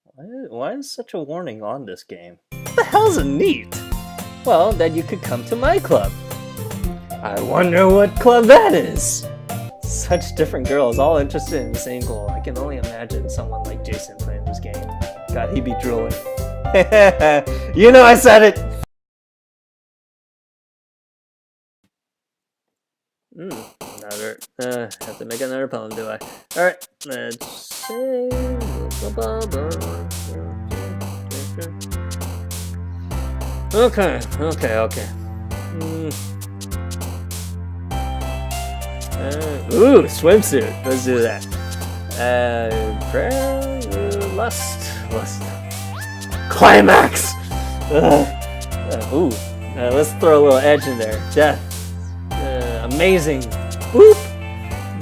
Why is such a warning on this game? What the hell's a neat? Well, that you could come to my club. I wonder what club that is. Such different girls, all interested in the same goal. I can only imagine someone like Jason playing this game. God, he'd be drooling. You know I said it! Another. Have to make another poem, do I? Alright, let's see. Okay. Ooh, swimsuit. Let's do that. Prayer, lust. Climax! Let's throw a little edge in there. Death. Amazing. Boop!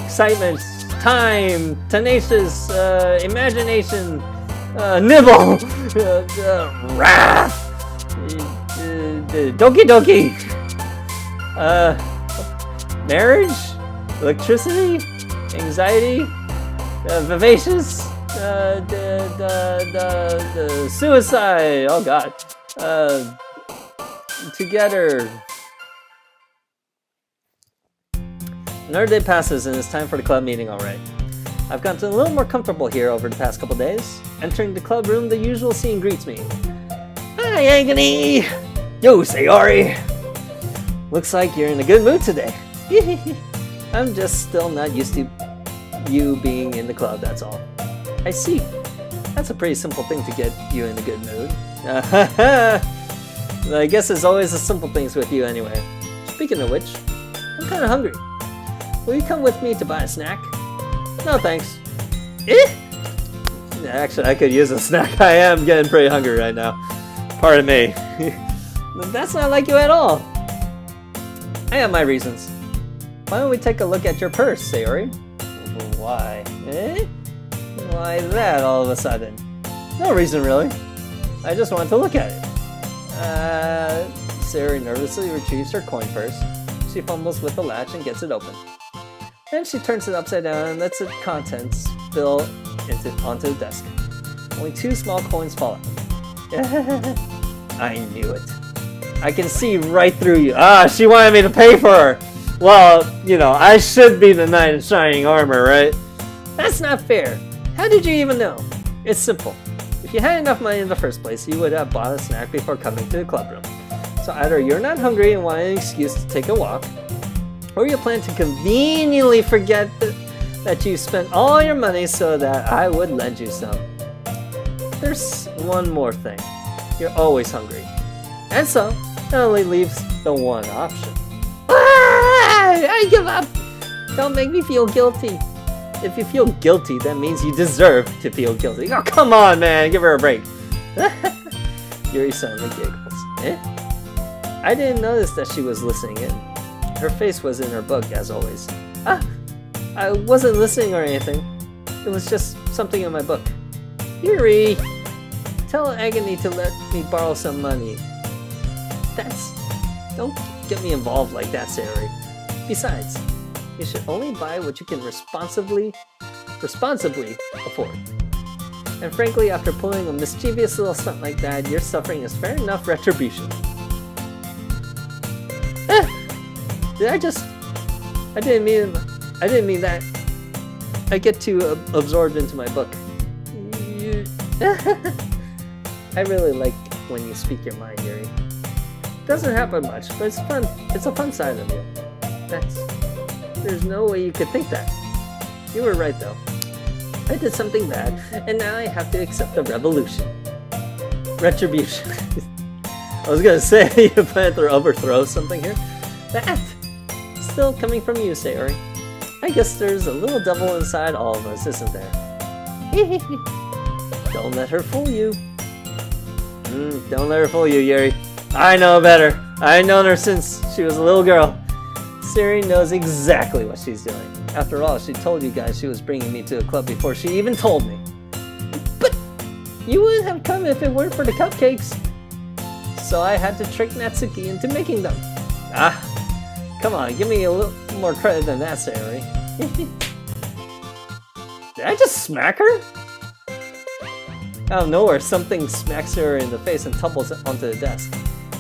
Excitement. Time. Tenacious. Imagination. Nibble. Wrath. Doki Doki. Marriage. Electricity. Anxiety. Vivacious. The suicide. Oh god. Together. Another day passes and it's time for the club meeting, alright. I've gotten a little more comfortable here over the past couple days. Entering the club room, the usual scene greets me. Hi, Agony! Yo, Sayori! Looks like you're in a good mood today. I'm just still not used to you being in the club, that's all. I see. That's a pretty simple thing to get you in a good mood. I guess it's always the simple things with you anyway. Speaking of which, I'm kinda hungry. Will you come with me to buy a snack? No thanks. Actually, I could use a snack. I am getting pretty hungry right now. Pardon me. That's not like you at all. I have my reasons. Why don't we take a look at your purse, Sayori? Why? Why that all of a sudden? No reason really. I just wanted to look at it. Sayori nervously retrieves her coin purse. She fumbles with the latch and gets it open. Then she turns it upside down and lets its contents spill onto the desk. Only 2 small coins fall out. I knew it. I can see right through you. She wanted me to pay for her. Well, you know, I should be the knight in shining armor, right? That's not fair. How did you even know? It's simple. If you had enough money in the first place, you would have bought a snack before coming to the club room. So either you're not hungry and want an excuse to take a walk, or you plan to conveniently forget that you spent all your money so that I would lend you some. There's one more thing. You're always hungry. And so, that only leaves the one option. I give up! Don't make me feel guilty. If you feel guilty, that means you deserve to feel guilty. Oh, come on, man! Give her a break. Yuri suddenly giggles. I didn't notice that she was listening in. Her face was in her book, as always. I wasn't listening or anything. It was just something in my book. Yuri! Tell Agony to let me borrow some money. Don't get me involved like that, Sayori. Besides, you should only buy what you can responsibly afford. And frankly, after pulling a mischievous little stunt like that, your suffering is fair enough retribution. I didn't mean that. I get too absorbed into my book. I really like when you speak your mind, Yuri. Doesn't happen much, but it's fun. It's a fun side of you. There's no way you could think that. You were right though. I did something bad, and now I have to accept the retribution. I was gonna say, you plan to overthrow something here? That! Still coming from you, Sayori. I guess there's a little devil inside all of us, isn't there? Don't let her fool you. Don't let her fool you, Yuri. I know better. I've known her since she was a little girl. Sayori knows exactly what she's doing. After all, she told you guys she was bringing me to the club before she even told me. But you wouldn't have come if it weren't for the cupcakes. So I had to trick Natsuki into making them. Come on, give me a little more credit than that, Sayori. Did I just smack her? Out of nowhere, something smacks her in the face and tumbles onto the desk.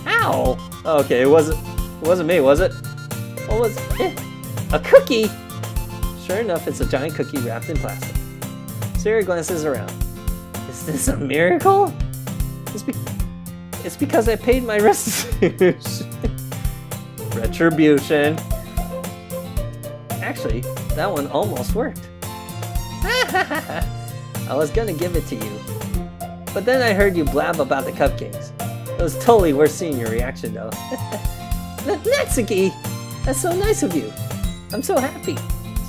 Ow! Okay, it wasn't me, was it? What was it? A cookie! Sure enough, it's a giant cookie wrapped in plastic. Sayori glances around. Is this a miracle? It's because I paid my restitution. Retribution. Actually, that one almost worked. I was gonna give it to you. But then I heard you blab about the cupcakes. It was totally worth seeing your reaction though. Natsuki! That's so nice of you. I'm so happy.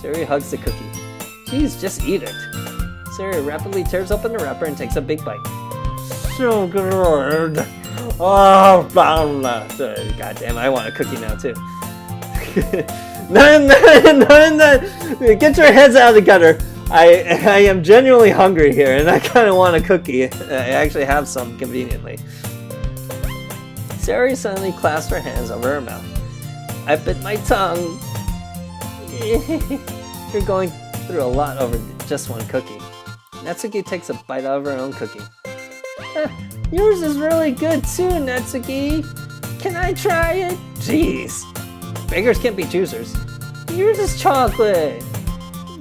Sayori hugs the cookie. Jeez, just eat it. Sayori rapidly tears open the wrapper and takes a big bite. So good. Oh, god damn, I want a cookie now too. None that. Get your heads out of the gutter. I am genuinely hungry here, and I kind of want a cookie. I actually have some conveniently. Sayori suddenly clasps her hands over her mouth. I bit my tongue. You're going through a lot over just one cookie. Natsuki takes a bite out of her own cookie. Yours is really good too, Natsuki. Can I try it? Jeez. Beggars can't be choosers. Yours is chocolate.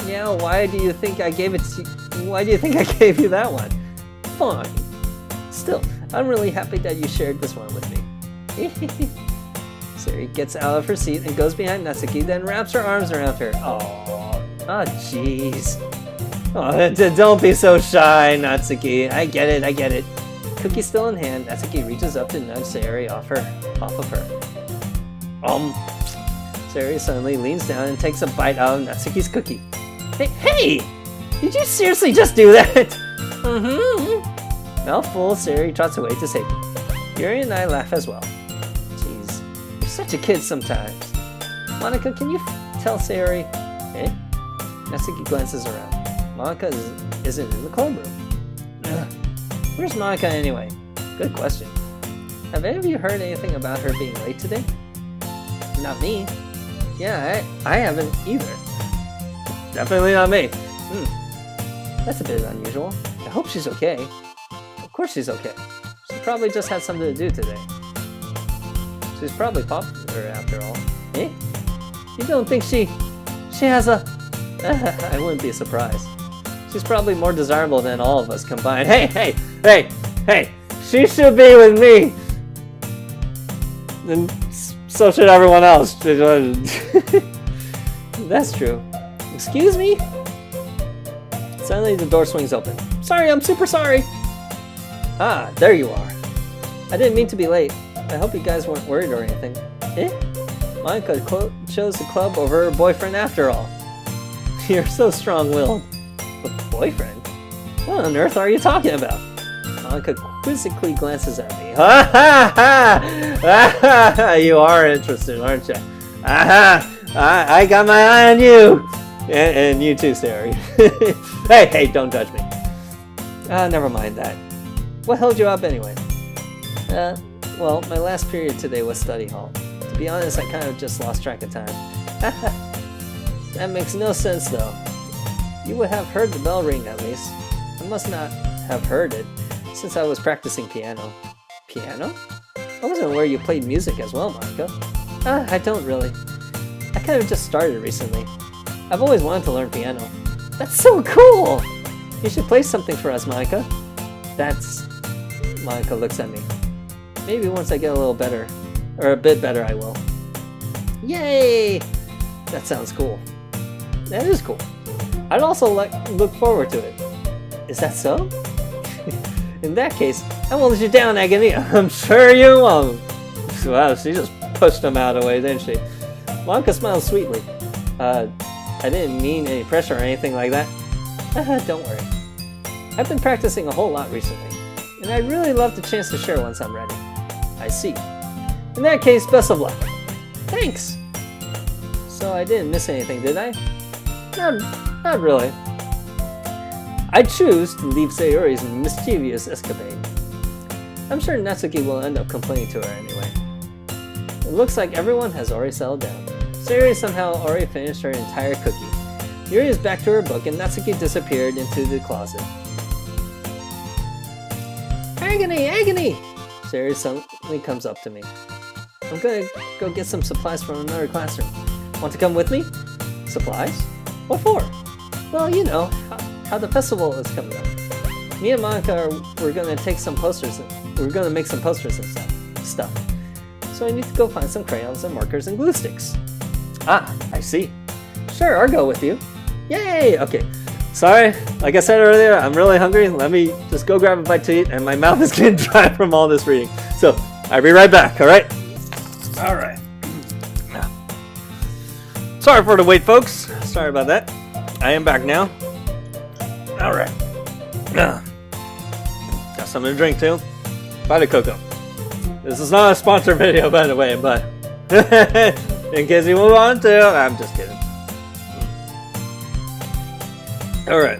Yeah, why do you think I gave you that one? Fine. Still, I'm really happy that you shared this one with me. Sayori gets out of her seat and goes behind Natsuki, then wraps her arms around her. Oh, jeez. Oh, don't be so shy, Natsuki. I get it. Cookie still in hand, Natsuki reaches up to nudge Sayori off of her. Sayori suddenly leans down and takes a bite out of Natsuki's cookie. Hey! Did you seriously just do that? Mouthful, Sayori trots away to safety. Yuri and I laugh as well. Jeez, you're such a kid sometimes. Monika, can you tell Sayori? Eh? Natsuki glances around. Monika isn't in the club room. Ugh. Where's Monika anyway? Good question. Have any of you heard anything about her being late today? Not me. Yeah, I haven't either. Definitely not me. That's a bit unusual. I hope she's okay. Of course she's okay. She probably just had something to do today. She's probably popular after all. Eh? You don't think she has a... I wouldn't be surprised. She's probably more desirable than all of us combined. Hey! She should be with me! And so should everyone else. That's true. Excuse me? Suddenly the door swings open. Sorry, I'm super sorry! Ah, there you are. I didn't mean to be late. I hope you guys weren't worried or anything. Eh? Monika chose the club over her boyfriend after all. You're so strong-willed. A boyfriend? What on earth are you talking about? Monika quizzically glances at me. You are interested, aren't you? I got my eye on you! And you too, Sayori. Hey, don't judge me. Never mind that. What held you up anyway? Well, my last period today was study hall. To be honest, I kind of just lost track of time. That makes no sense though. You would have heard the bell ring at least. I must not have heard it, since I was practicing piano. Piano? I wasn't aware you played music as well, Monika. I don't really. I kind of just started recently. I've always wanted to learn piano. That's so cool! You should play something for us, Monika. Monika looks at me. Maybe once I get a little better. Or a bit better, I will. Yay! That sounds cool. That is cool. I'd also look forward to it. Is that so? In that case, I won't let you down, Agony. I'm sure you won't. Wow, she just pushed him out of the way, didn't she? Monika smiles sweetly. I didn't mean any pressure or anything like that. Don't worry. I've been practicing a whole lot recently, and I'd really love the chance to share once I'm ready. I see. In that case, best of luck. Thanks! So I didn't miss anything, did I? Not really. I choose to leave Sayori's mischievous escapade. I'm sure Natsuki will end up complaining to her anyway. It looks like everyone has already settled down. Sayori somehow already finished her entire cookie. Yuri is back to her book and Natsuki disappeared into the closet. Agony! Agony! Sayori suddenly comes up to me. I'm gonna go get some supplies from another classroom. Want to come with me? Supplies? What for? Well, you know, how the festival is coming up. Me and Monica we're gonna take some posters and we're gonna make some posters and stuff. So I need to go find some crayons and markers and glue sticks. Ah, I see. Sure, I'll go with you. Yay! Okay. Sorry, like I said earlier, I'm really hungry. Let me just go grab a bite to eat, and my mouth is getting dry from all this reading. So, I'll be right back, alright? Alright. Sorry for the wait, folks. Sorry about that. I am back now. Alright. Got something to drink, too. Buy the cocoa. This is not a sponsored video, by the way, but in case you want to, I'm just kidding. Alright.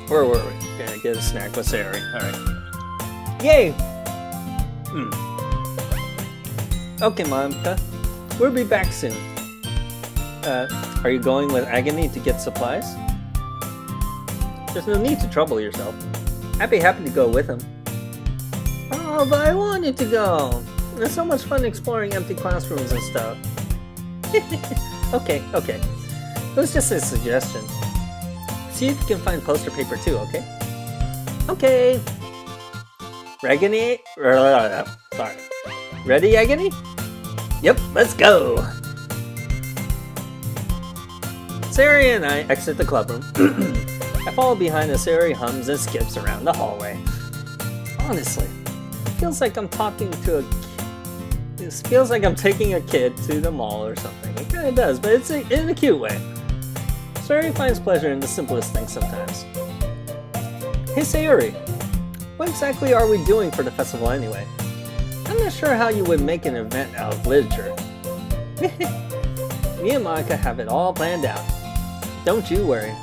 Where were we? Gonna get a snack with Sayori. Alright. Yay! Okay, Monica. We'll be back soon. Are you going with Agony to get supplies? There's no need to trouble yourself. I'd be happy to go with him. Oh, but I wanted to go. It's so much fun exploring empty classrooms and stuff. Okay. It was just a suggestion. See if you can find poster paper too, okay? Okay. Agony? Sorry. Ready, Agony? Yep, let's go. Sayori and I exit the clubroom. I follow behind as Sayori hums and skips around the hallway. Honestly, it feels like I'm talking to a kid. It feels like I'm taking a kid to the mall or something. It kind of does, but it's in a cute way. Sayori finds pleasure in the simplest things sometimes. Hey Sayori, what exactly are we doing for the festival anyway? I'm not sure how you would make an event out of literature. Me and Monica have it all planned out. Don't you worry.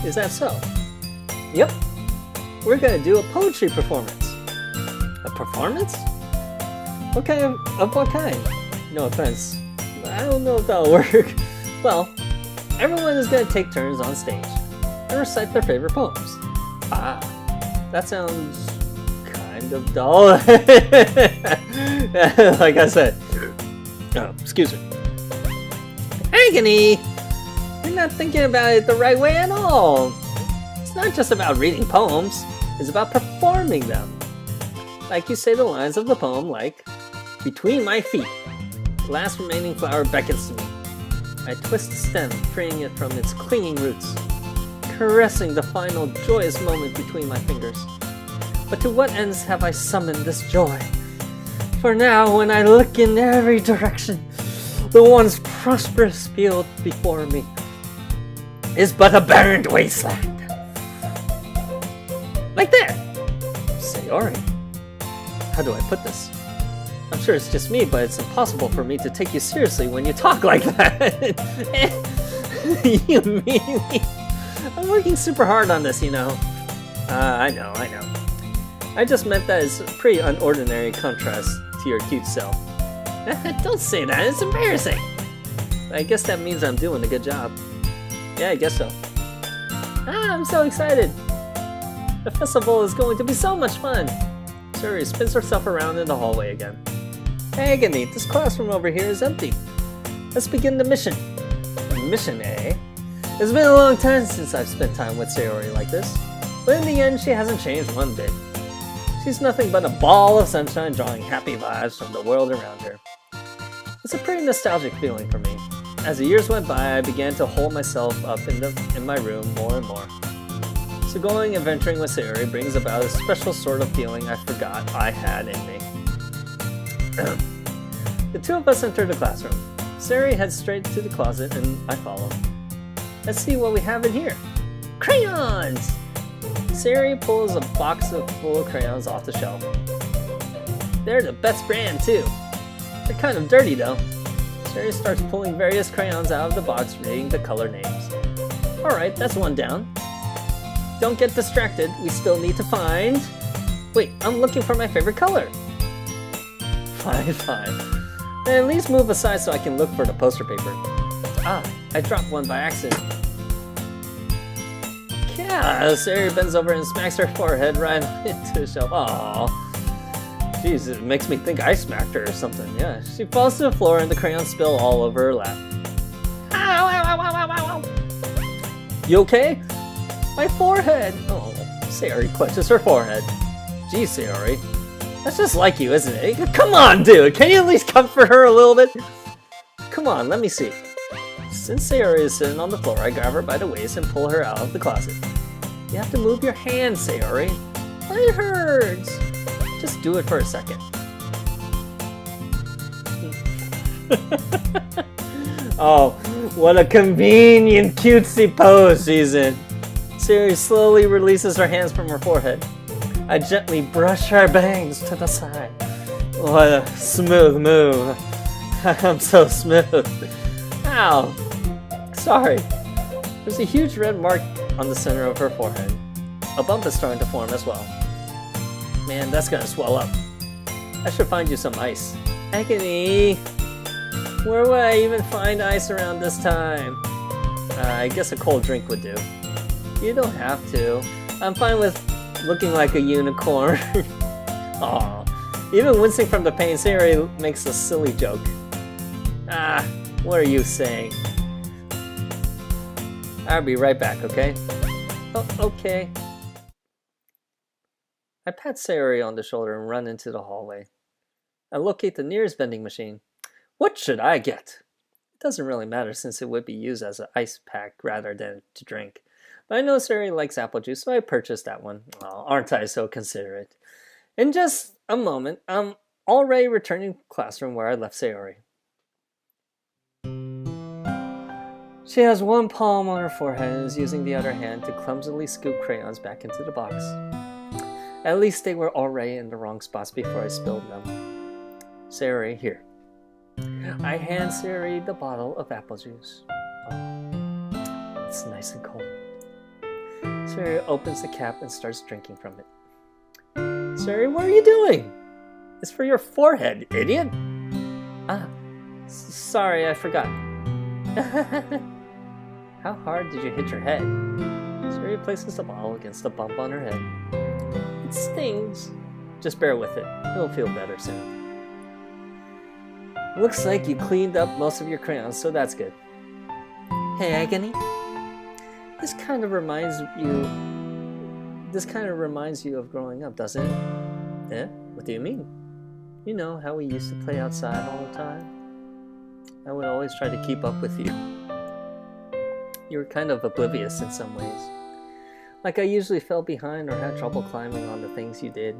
Is that so? Yep. We're gonna do a poetry performance. A performance? What kind? No offense. I don't know if that'll work. Well, everyone is going to take turns on stage and recite their favorite poems. Ah, that sounds kind of dull. Like I said. Oh, excuse me. Agony! You're not thinking about it the right way at all. It's not just about reading poems. It's about performing them. Like you say the lines of the poem like, between my feet, the last remaining flower beckons to me. I twist the stem, freeing it from its clinging roots, caressing the final joyous moment between my fingers. But to what ends have I summoned this joy? For now, when I look in every direction, the once prosperous field before me is but a barren wasteland. Like that! Sayori, how do I put this? I'm sure it's just me, but it's impossible for me to take you seriously when you talk like that. You mean me? I'm working super hard on this, you know. I know. I just meant that it's a pretty unordinary contrast to your cute self. Don't say that, it's embarrassing. I guess that means I'm doing a good job. Yeah, I guess so. I'm so excited. The festival is going to be so much fun. Sayori spins herself around in the hallway again. Agony, this classroom over here is empty. Let's begin the mission. Mission, eh? It's been a long time since I've spent time with Sayori like this, but in the end she hasn't changed one bit. She's nothing but a ball of sunshine drawing happy vibes from the world around her. It's a pretty nostalgic feeling for me. As the years went by, I began to hold myself up in my room more and more. So going and venturing with Sayori brings about a special sort of feeling I forgot I had in me. The two of us enter the classroom. Sayori heads straight to the closet and I follow. Let's see what we have in here. Crayons! Sayori pulls a box full of crayons off the shelf. They're the best brand too. They're kind of dirty though. Sayori starts pulling various crayons out of the box, reading the color names. Alright, that's one down. Don't get distracted, we still need to find... Wait, I'm looking for my favorite color. Fine. Then at least move aside so I can look for the poster paper. Ah, I dropped one by accident. Yeah, Sayori bends over and smacks her forehead right into the shelf. Aww. Jeez, it makes me think I smacked her or something. Yeah, she falls to the floor and the crayons spill all over her lap. Ow, ow, ow, ow, ow, ow. You okay? My forehead! Oh, Sayori clutches her forehead. Geez, Sayori. That's just like you, isn't it? Come on, dude! Can you at least comfort her a little bit? Come on, let me see. Since Sayori is sitting on the floor, I grab her by the waist and pull her out of the closet. You have to move your hand, Sayori. It hurts! Just do it for a second. Oh, what a convenient cutesy pose she's in. Sayori slowly releases her hands from her forehead. I gently brush her bangs to the side. What a smooth move. I'm so smooth. Ow. Sorry. There's a huge red mark on the center of her forehead. A bump is starting to form as well. Man, that's gonna swell up. I should find you some ice. Agony! Where would I even find ice around this time? I guess a cold drink would do. You don't have to. I'm fine with looking like a unicorn. Aw. Even wincing from the pain, Sayori makes a silly joke. Ah, what are you saying? I'll be right back, okay? Oh, okay. I pat Sayori on the shoulder and run into the hallway. I locate the nearest vending machine. What should I get? It doesn't really matter since it would be used as an ice pack rather than to drink. But I know Sayori likes apple juice, so I purchased that one. Oh, aren't I so considerate? In just a moment, I'm already returning to the classroom where I left Sayori. She has one palm on her forehead and is using the other hand to clumsily scoop crayons back into the box. At least they were already in the wrong spots before I spilled them. Sayori, here. I hand Sayori the bottle of apple juice. Oh, it's nice and cold. Sayori opens the cap and starts drinking from it. Sayori, what are you doing? It's for your forehead, idiot. Ah, sorry, I forgot. How hard did you hit your head? Sayori places the bottle against the bump on her head. It stings. Just bear with it. It'll feel better soon. Looks like you cleaned up most of your crayons, so that's good. Hey, Agony. This kind of reminds you of growing up, doesn't it? Eh? What do you mean? You know how we used to play outside all the time? I would always try to keep up with you. You were kind of oblivious in some ways. Like I usually fell behind or had trouble climbing on the things you did.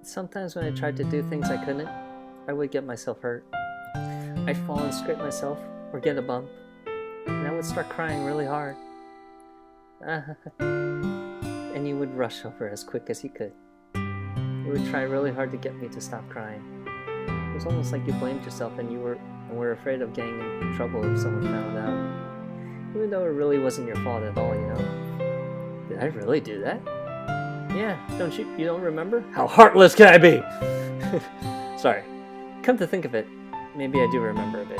Sometimes when I tried to do things I couldn't, I would get myself hurt. I'd fall and scrape myself or get a bump, and I would start crying really hard. And you would rush over as quick as you could. You would try really hard to get me to stop crying. It was almost like you blamed yourself and were afraid of getting in trouble if someone found out. Even though it really wasn't your fault at all, you know. Did I really do that? Yeah, you don't remember? How heartless can I be? Sorry. Come to think of it, maybe I do remember a bit.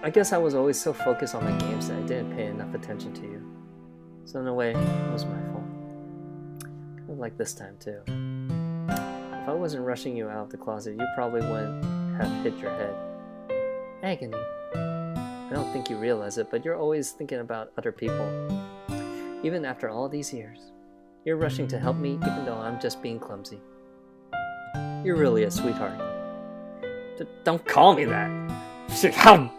I guess I was always so focused on my games that I didn't pay enough attention to you. So in a way, it was my fault. Kind of like this time too. If I wasn't rushing you out of the closet, you probably wouldn't have hit your head. Agony. I don't think you realize it, but you're always thinking about other people. Even after all these years. You're rushing to help me even though I'm just being clumsy. You're really a sweetheart. Don't call me that. How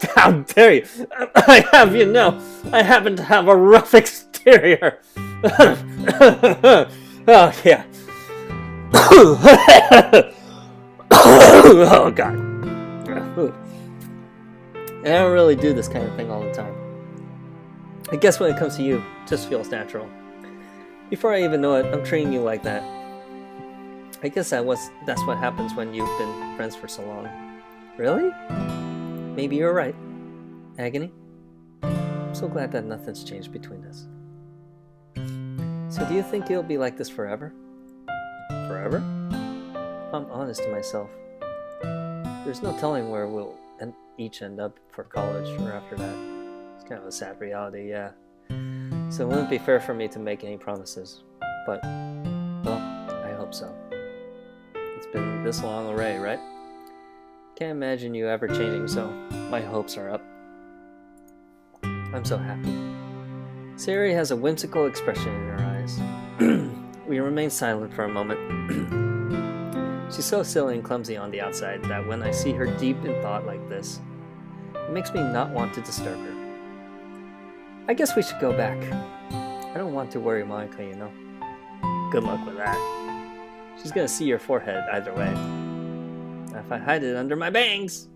dare you? I happen to have a rough exterior. Oh, yeah. Oh, God. And I don't really do this kind of thing all the time. I guess when it comes to you, it just feels natural. Before I even know it, I'm treating you like that. I guess that's what happens when you've been friends for so long. Really? Maybe you're right. Agony? I'm so glad that nothing's changed between us. So do you think it'll be like this forever? Forever? If I'm honest to myself, there's no telling where we'll each end up for college or after that. It's kind of a sad reality, yeah. so it wouldn't be fair for me to make any promises. But, well, I hope so. It's been this long already, right? Can't imagine you ever changing, so my hopes are up. I'm so happy. Sayori has a whimsical expression in her eyes. We remain silent for a moment. She's so silly and clumsy on the outside that when I see her deep in thought like this, it makes me not want to disturb her. I guess we should go back. I don't want to worry Monica, you know. Good luck with that. She's gonna see your forehead either way. If I hide it under my bangs!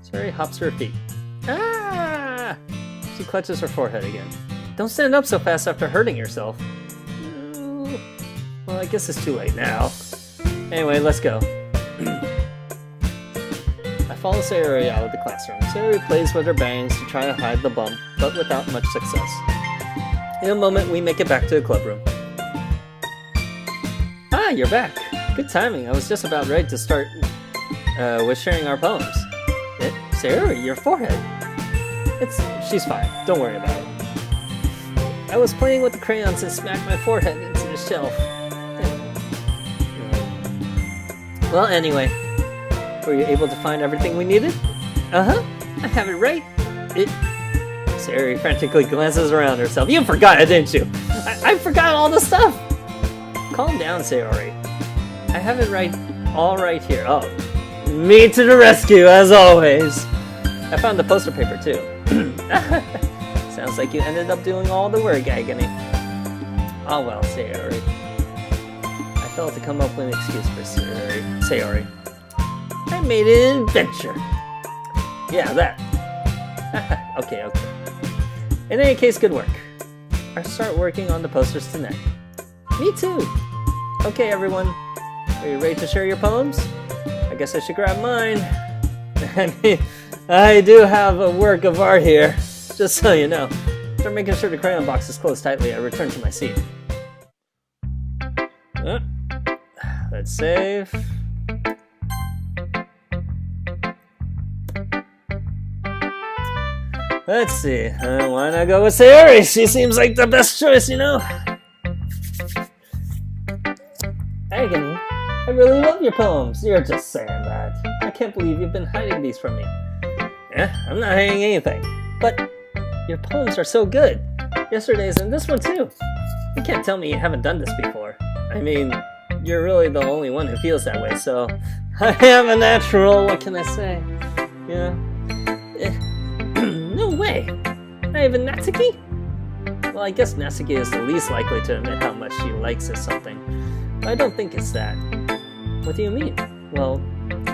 Sayori hops to her feet. Ah! She clutches her forehead again. Don't stand up so fast after hurting yourself. No. Well, I guess it's too late now. Anyway, let's go. I follow Sayori out of the classroom. Sayori plays with her bangs to try to hide the bump, but without much success. In a moment, we make it back to the club room. Ah, you're back. Good timing. I was just about ready to start with sharing our poems. Sayori, your forehead. She's fine. Don't worry about it. I was playing with the crayons and smacked my forehead into the shelf. Well, anyway, were you able to find everything we needed? Uh-huh. I have it right. Sayori frantically glances around herself. You forgot it, didn't you? I forgot all the stuff. Calm down, Sayori. I have it all right here. Oh, me to the rescue, as always. I found the poster paper, too. Sounds like you ended up doing all the work, Agony. Oh well, Sayori. I failed to come up with an excuse for Sayori. I made an adventure. Yeah, that. Okay. In any case, good work. I'll start working on the posters tonight. Me too. Okay, everyone. Are you ready to share your poems? I guess I should grab mine. I mean, I do have a work of art here, just so you know. After making sure the crayon box is closed tightly, I return to my seat. Let's save. Let's see. Why not go with Sayori? She seems like the best choice, you know. Agony, I really love your poems. You're just saying that. I can't believe you've been hiding these from me. Yeah, I'm not hiding anything. But your poems are so good. Yesterday's and this one too. You can't tell me you haven't done this before. I mean, you're really the only one who feels that way, so I am a natural, what can I say? Yeah. No way! Not even Natsuki? Well, I guess Natsuki is the least likely to admit how much she likes it something. But I don't think it's that. What do you mean? Well,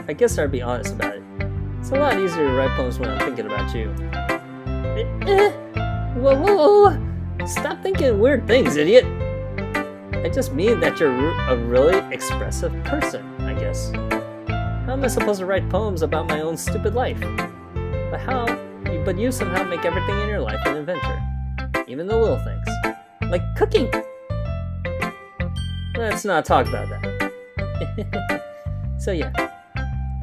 I guess I'd be honest about it. It's a lot easier to write poems when I'm thinking about you. Whoa. Stop thinking weird things, idiot. I just mean that you're a really expressive person, I guess. How am I supposed to write poems about my own stupid life? But you somehow make everything in your life an adventure. Even the little things. Like cooking! Let's not talk about that. So yeah,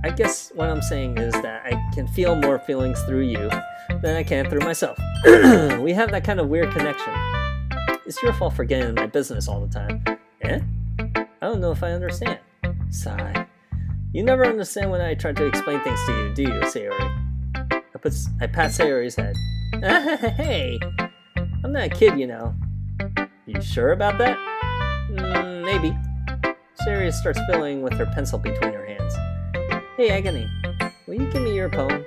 I guess what I'm saying is that I can feel more feelings through you than I can through myself. We have that kind of weird connection. It's your fault for getting in my business all the time. Eh? I don't know if I understand. Sigh. You never understand when I try to explain things to you, do you, Sayori? I pat Sayori's head. Hey! I'm not a kid, you know. You sure about that? Maybe. Sayori starts fiddling with her pencil between her hands. Hey, Agony, will you give me your poem?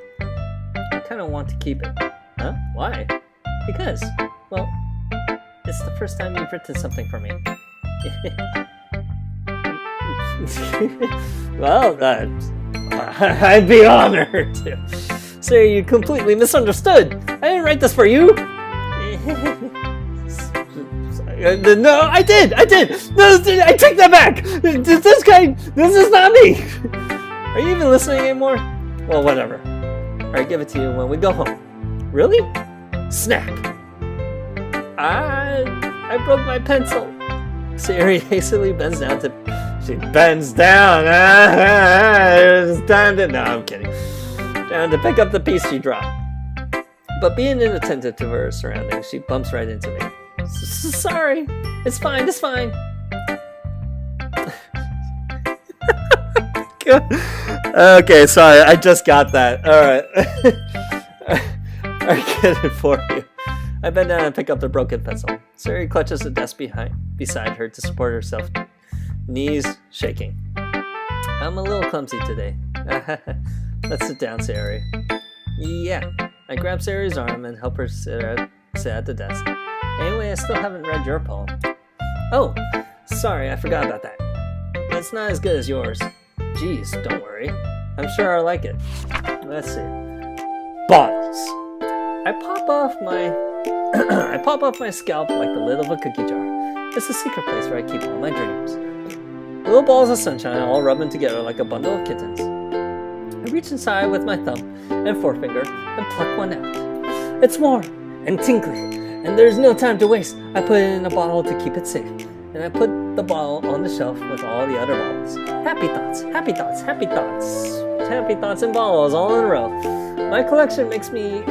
I kind of want to keep it. Huh? Why? Because, well, it's the first time you've written something for me. Well, I'd be honored to. Say you completely misunderstood. I didn't write this for you. No, I did. No, I take that back. This is not me. Are you even listening anymore? Well, whatever. Alright, give it to you when we go home. Really? Snap. I broke my pencil. Sayori hastily bends down to... She bends down. It's time to... No, I'm kidding. Down to pick up the piece she dropped. But being inattentive to her surroundings, she bumps right into me. Sorry, it's fine, it's fine. Okay, sorry, I just got that. Alright. I get it for you. I bend down and pick up the broken pencil. Sayori clutches the desk beside her to support herself, knees shaking. I'm a little clumsy today. Let's sit down, Sayori. Yeah. I grab Sayori's arm and help her sit at the desk. Anyway, I still haven't read your poem. Oh, sorry, I forgot about that. It's not as good as yours. Geez, don't worry. I'm sure I'll like it. Let's see. Bottles. I pop off my scalp like the lid of a cookie jar. It's a secret place where I keep all my dreams. Little balls of sunshine all rubbing together like a bundle of kittens. I reach inside with my thumb and forefinger and pluck one out. It's warm and tinkly, and there's no time to waste. I put it in a bottle to keep it safe, and I put the bottle on the shelf with all the other bottles. Happy thoughts, happy thoughts, happy thoughts. Happy thoughts and bottles all in a row. My collection makes me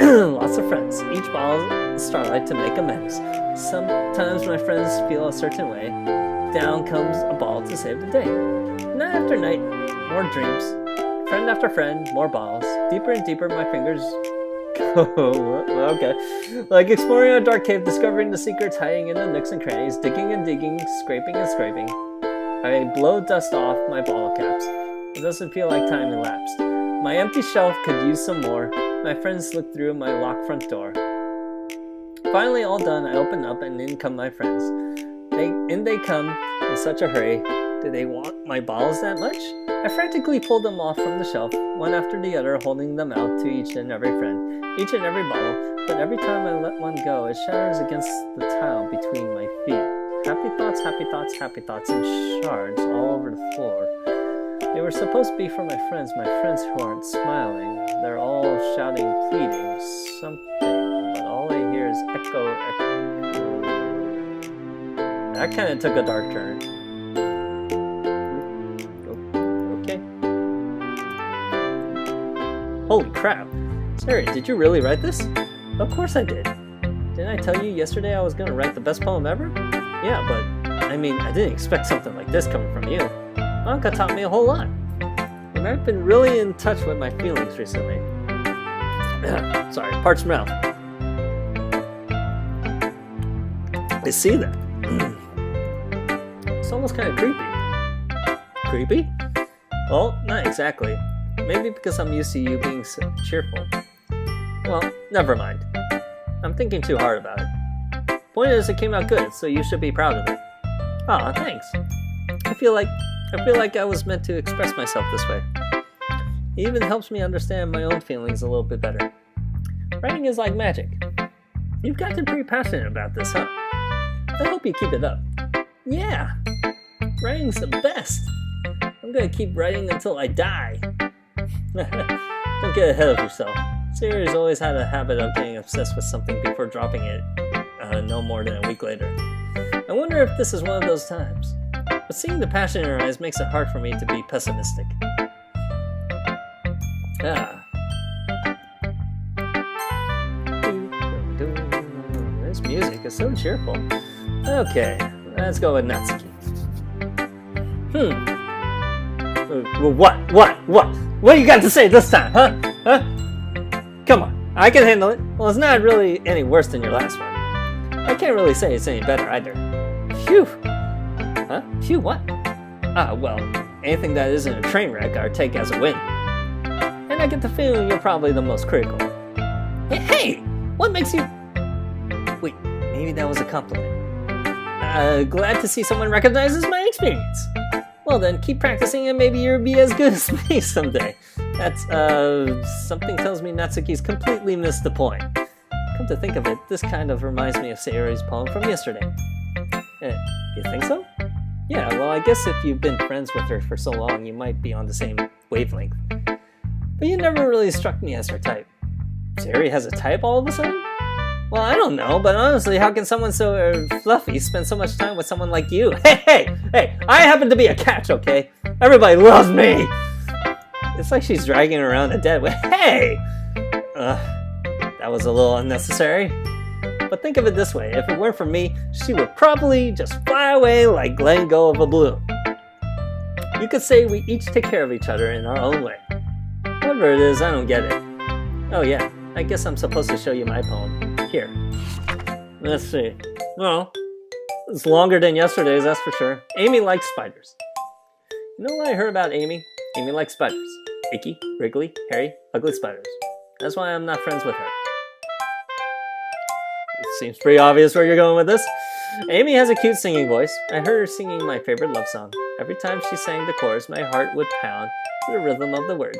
lots of friends. Each bottle is starlight to make amends. Sometimes my friends feel a certain way. Down comes a bottle to save the day. Night after night, more dreams. Friend after friend, more bottles. Deeper and deeper my fingers go. Okay. Like exploring a dark cave, discovering the secrets hiding in the nooks and crannies, digging and digging, scraping and scraping. I blow dust off my bottle caps. It doesn't feel like time elapsed. My empty shelf could use some more. My friends look through my locked front door. Finally all done, I open up and in come my friends. They come in such a hurry. Do they want my bottles that much? I frantically pull them off from the shelf, one after the other, holding them out to each and every friend, each and every bottle, but every time I let one go, it shatters against the tile between my feet. Happy thoughts, happy thoughts, happy thoughts in shards all over the floor. They were supposed to be for my friends who aren't smiling. They're all shouting, pleading, something, but all I hear is echo, echo. That kind of took a dark turn. Okay. Holy crap. Sayori, did you really write this? Of course I did. Didn't I tell you yesterday I was going to write the best poem ever? Yeah, but, I mean, I didn't expect something like this coming from you. Anka taught me a whole lot. And I've been really in touch with my feelings recently. Sorry, parched mouth. I see that. It's almost kind of creepy. Creepy? Well, not exactly. Maybe because I'm used to you being so cheerful. Well, never mind. I'm thinking too hard about it. Point is, it came out good, so you should be proud of it. Aw, thanks. I feel like I was meant to express myself this way. It even helps me understand my own feelings a little bit better. Writing is like magic. You've gotten pretty passionate about this, huh? I hope you keep it up. Yeah! Writing's the best! I'm gonna keep writing until I die. Don't get ahead of yourself. Sayori's always had a habit of getting obsessed with something before dropping it no more than a week later. I wonder if this is one of those times. But seeing the passion in her eyes makes it hard for me to be pessimistic. This music is so cheerful. Okay, let's go with Natsuki. What you got to say this time, huh? Come on, I can handle it. Well, it's not really any worse than your last one. I can't really say it's any better either. Phew. Huh? Phew, what? Well, anything that isn't a train wreck I take as a win. And I get the feeling you're probably the most critical. Hey! What makes you... Wait, maybe that was a compliment. Glad to see someone recognizes my experience. Well then, keep practicing and maybe you'll be as good as me someday. That's, something tells me Natsuki's completely missed the point. Come to think of it, this kind of reminds me of Sayori's poem from yesterday. You think so? Yeah, well, I guess if you've been friends with her for so long, you might be on the same wavelength. But you never really struck me as her type. Sayori has a type all of a sudden? Well, I don't know, but honestly, how can someone so fluffy spend so much time with someone like you? Hey, I happen to be a catch, okay? Everybody loves me! It's like she's dragging around a dead weight. Hey! That was a little unnecessary. But think of it this way, if it weren't for me, she would probably just fly away like letting go of a balloon. You could say we each take care of each other in our own way. Whatever it is, I don't get it. Oh yeah, I guess I'm supposed to show you my poem. Here. Let's see. Well, it's longer than yesterday's, that's for sure. Amy likes spiders. You know what I heard about Amy? Amy likes spiders. Icky, wriggly, hairy, ugly spiders. That's why I'm not friends with her. It seems pretty obvious where you're going with this. Amy has a cute singing voice. I heard her singing my favorite love song. Every time she sang the chorus, my heart would pound to the rhythm of the words.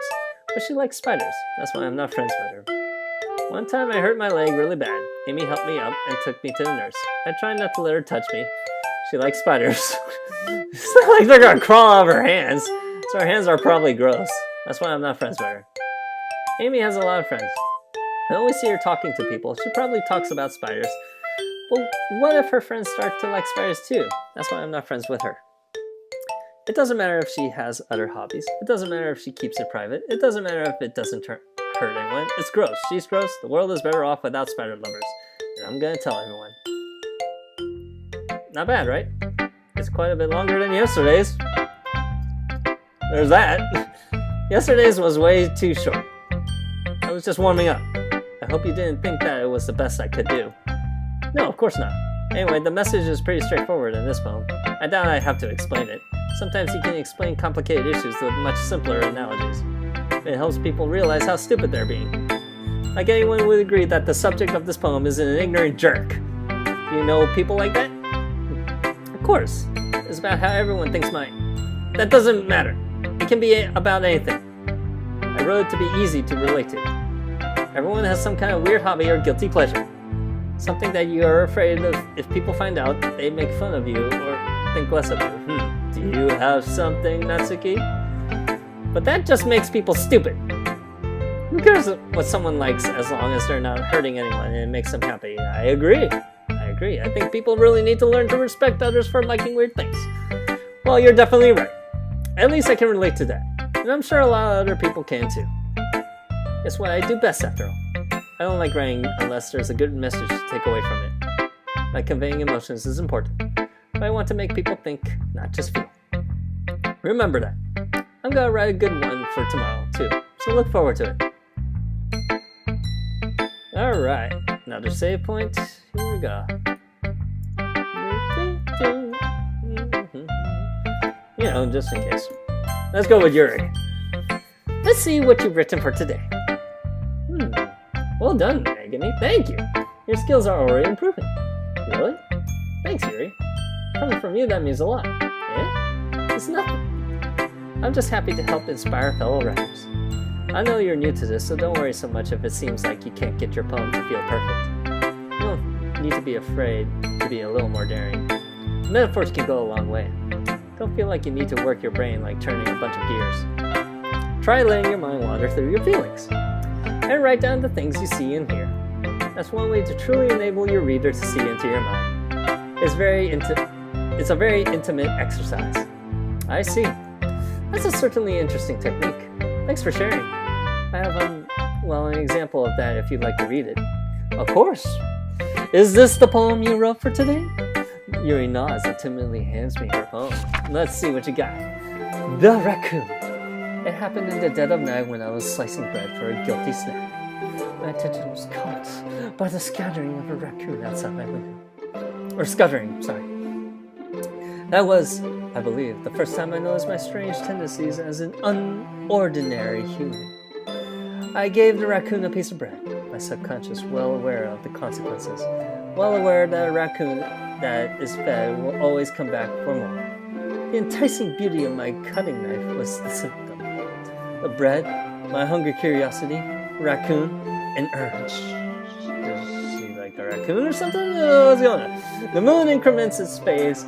But she likes spiders. That's why I'm not friends with her. One time I hurt my leg really bad. Amy helped me up and took me to the nurse. I tried not to let her touch me. She likes spiders. It's not like they're gonna crawl out of her hands. So her hands are probably gross. That's why I'm not friends with her. Amy has a lot of friends. I always see her talking to people. She probably talks about spiders. But what if her friends start to like spiders too? That's why I'm not friends with her. It doesn't matter if she has other hobbies. It doesn't matter if she keeps it private. It doesn't matter if it doesn't hurt anyone. It's gross. She's gross. The world is better off without spider lovers. And I'm gonna tell everyone. Not bad, right? It's quite a bit longer than yesterday's. There's that. Yesterday's was way too short. I was just warming up. I hope you didn't think that it was the best I could do. No, of course not. Anyway, the message is pretty straightforward in this poem. I doubt I have to explain it. Sometimes you can explain complicated issues with much simpler analogies. It helps people realize how stupid they're being. Like anyone would agree that the subject of this poem is an ignorant jerk. You know people like that? Of course. It's about how everyone thinks mine. That doesn't matter. It can be about anything. I wrote it to be easy to relate to. Everyone has some kind of weird hobby or guilty pleasure. Something that you are afraid of if people find out, they make fun of you or think less of you. Do you have something, Natsuki? But that just makes people stupid. Who cares what someone likes as long as they're not hurting anyone and it makes them happy? I agree. I think people really need to learn to respect others for liking weird things. Well, you're definitely right. At least I can relate to that. And I'm sure a lot of other people can too. It's what I do best after all. I don't like writing unless there's a good message to take away from it. Like conveying emotions is important. But I want to make people think, not just feel. Remember that. I'm gonna write a good one for tomorrow too. So look forward to it. Alright, another save point. Here we go. You know, just in case. Let's go with Yuri. Let's see what you've written for today. Well done, Agony. Thank you. Your skills are already improving. Really? Thanks, Yuri. Coming from you, that means a lot. Eh? It's nothing. I'm just happy to help inspire fellow writers. I know you're new to this, so don't worry so much if it seems like you can't get your poem to feel perfect. You don't need to be afraid to be a little more daring. Metaphors can go a long way. Don't feel like you need to work your brain like turning a bunch of gears. Try letting your mind wander through your feelings. And write down the things you see and hear. That's one way to truly enable your reader to see into your mind. It's a very intimate exercise. I see. That's a certainly interesting technique. Thanks for sharing. I have an example of that if you'd like to read it. Of course. Is this the poem you wrote for today? Yuri nods and timidly hands me her poem. Let's see what you got. The Raccoon. It happened in the dead of night when I was slicing bread for a guilty snack. My attention was caught by the scattering of a raccoon outside my window. Or scuttering, sorry. That was, I believe, the first time I noticed my strange tendencies as an unordinary human. I gave the raccoon a piece of bread, my subconscious well aware of the consequences, well aware that a raccoon that is fed will always come back for more. The enticing beauty of my cutting knife was the symptom. The bread, my hungry curiosity, raccoon, an urge. Does she like the raccoon or something? What's going on? The moon increments its phase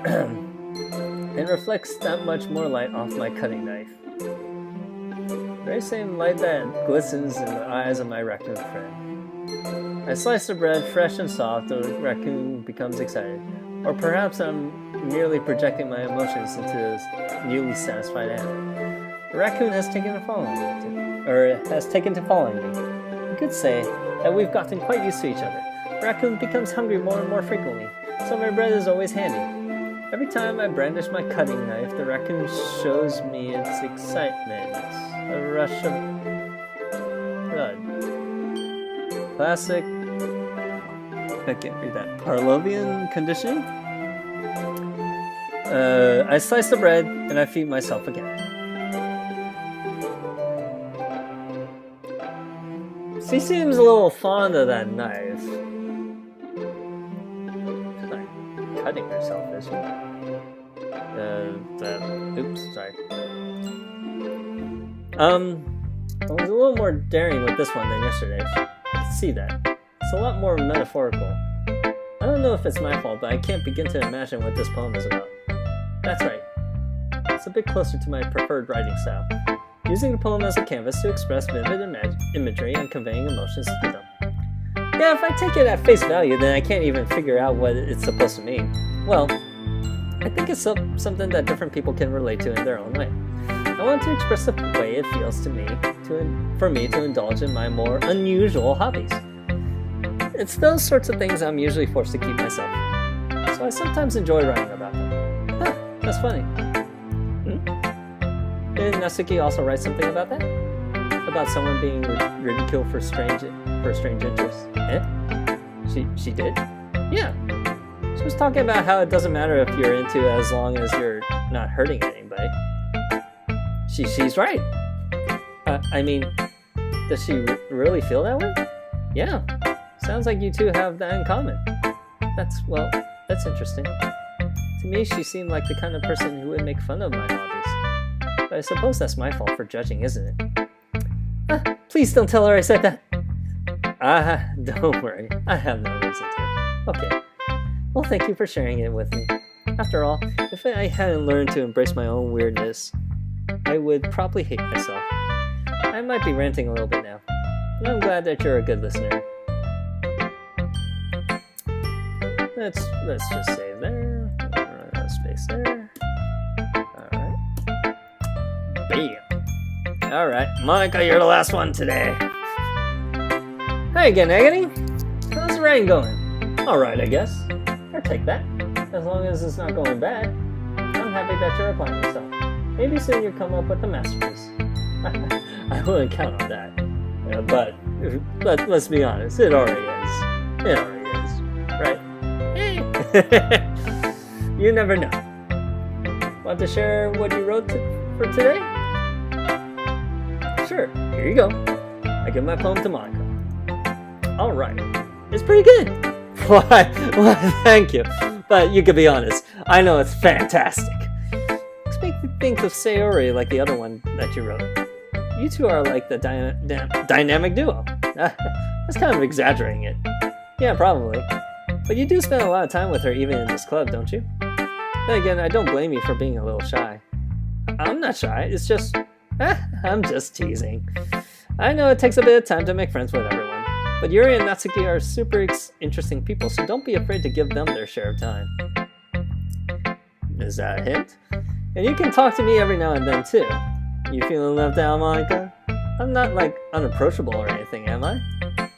and reflects that much more light off my cutting knife. The very same light that glistens in the eyes of my raccoon friend. I slice the bread fresh and soft, the raccoon becomes excited. Or perhaps I'm merely projecting my emotions into this newly satisfied animal. The raccoon has taken to following me. could say that we've gotten quite used to each other. Raccoon becomes hungry more and more frequently, so my bread is always handy. Every time I brandish my cutting knife, the raccoon shows me its excitement. A rush of blood. Classic. I can't read that. Pavlovian conditioning? I slice the bread and I feed myself again. She seems a little fond of that knife. She's not cutting herself, is she? Oops, sorry. I was a little more daring with this one than yesterday. I can see that. It's a lot more metaphorical. I don't know if it's my fault, but I can't begin to imagine what this poem is about. That's right. It's a bit closer to my preferred writing style. Using the poem as a canvas to express vivid imagery and conveying emotions to them. Yeah, if I take it at face value, then I can't even figure out what it's supposed to mean. Well, I think it's something that different people can relate to in their own way. I want to express the way it feels to me, for me to indulge in my more unusual hobbies. It's those sorts of things I'm usually forced to keep myself. So I sometimes enjoy writing about them. Huh, that's funny. Didn't Natsuki also write something about that? About someone being ridiculed for strange interests? Eh? She did? Yeah. She was talking about how it doesn't matter if you're into it as long as you're not hurting anybody. She's right. I mean, does she really feel that way? Yeah. Sounds like you two have that in common. That's interesting. To me, she seemed like the kind of person who would make fun of my hobbies. But I suppose that's my fault for judging, isn't it? Please don't tell her I said that. Don't worry. I have no reason to. Okay. Well, thank you for sharing it with me. After all, if I hadn't learned to embrace my own weirdness, I would probably hate myself. I might be ranting a little bit now, but I'm glad that you're a good listener. Let's just save there. Run out of space there. Alright. Bam. Alright, Monica, you're the last one today. Hi again, Agony. How's the writing going? Alright, I guess. I'll take that. As long as it's not going bad. I'm happy that you're applying yourself. Maybe soon you'll come up with a masterpiece. I wouldn't count on that. But let's be honest, it already is. It already is. Right? You never know. Want to share what you wrote for today? Sure, here you go. I give my poem to Monica. Alright. It's pretty good. Why, thank you. But you can be honest, I know it's fantastic. This makes me think of Sayori like the other one that you wrote. You two are like the dynamic duo. That's kind of exaggerating it. Yeah, probably. But you do spend a lot of time with her even in this club, don't you? Then again, I don't blame you for being a little shy. I'm not shy, it's just... I'm just teasing. I know it takes a bit of time to make friends with everyone, but Yuri and Natsuki are super interesting people, so don't be afraid to give them their share of time. Is that a hint? And you can talk to me every now and then too. You feeling left out, Monica? I'm not like unapproachable or anything, am I?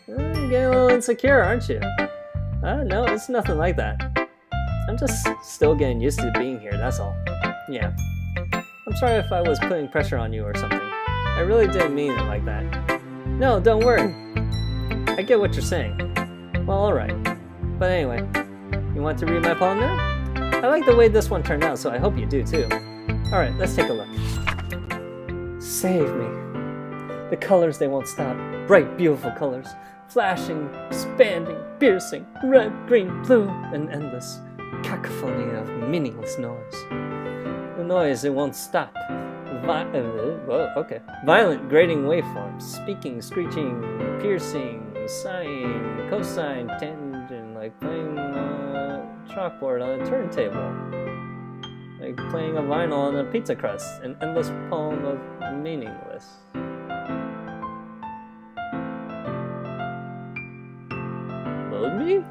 You're getting a little insecure, aren't you? No, it's nothing like that. I'm just still getting used to being here, that's all. Yeah. I'm sorry if I was putting pressure on you or something. I really didn't mean it like that. No, don't worry. I get what you're saying. Well, alright. But anyway, you want to read my poem now? I like the way this one turned out, so I hope you do too. Alright, let's take a look. Save me. The colors, they won't stop. Bright, beautiful colors. Flashing, expanding, piercing, red, green, blue, an endless cacophony of meaningless noise. The noise, it won't stop. Violent, grating waveforms. Speaking, screeching, piercing, sine, cosine, tangent, like playing a chalkboard on a turntable. Like playing a vinyl on a pizza crust. An endless poem of meaningless. Load me?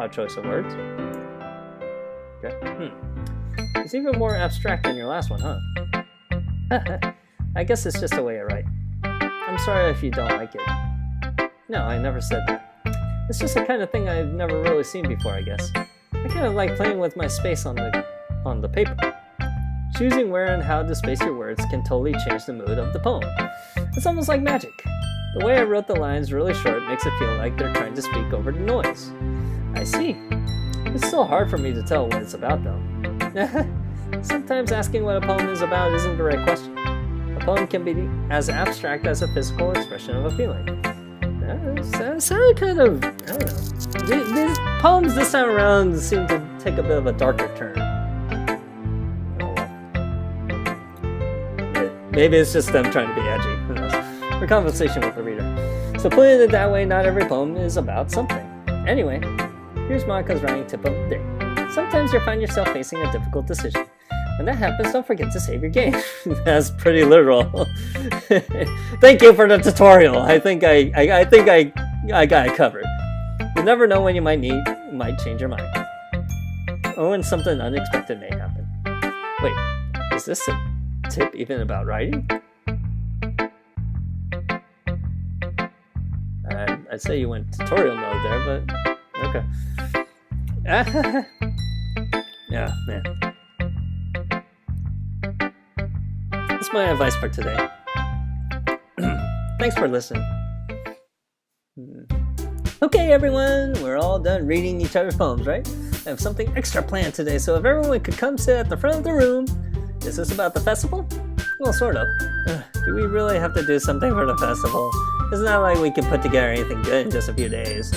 Odd choice of words. Okay. It's even more abstract than your last one, huh? I guess it's just a way I write. I'm sorry if you don't like it. No, I never said that. It's just the kind of thing I've never really seen before, I guess. I kind of like playing with my space on the paper. Choosing where and how to space your words can totally change the mood of the poem. It's almost like magic. The way I wrote the lines really short makes it feel like they're trying to speak over the noise. I see. It's still hard for me to tell what it's about, though. Sometimes asking what a poem is about isn't the right question. A poem can be as abstract as a physical expression of a feeling. That sounded kind of, I don't know. These poems this time around seem to take a bit of a darker turn. Maybe it's just them trying to be edgy, who knows, for conversation with the reader. So putting it that way, not every poem is about something. Anyway, here's Monika's writing tip of the day. Sometimes you'll find yourself facing a difficult decision. When that happens, don't forget to save your game. That's pretty literal. Thank you for the tutorial. I think I got it covered. You never know when you might change your mind. Or when something unexpected may happen. Wait, is this a tip even about writing? I'd say you went tutorial mode there, but okay. Yeah, man. That's my advice for today. Thanks for listening. Okay, everyone, we're all done reading each other's poems, right? I have something extra planned today, so if everyone could come sit at the front of the room. Is this about the festival? Well, sort of. Do we really have to do something for the festival? It's not like we can put together anything good in just a few days.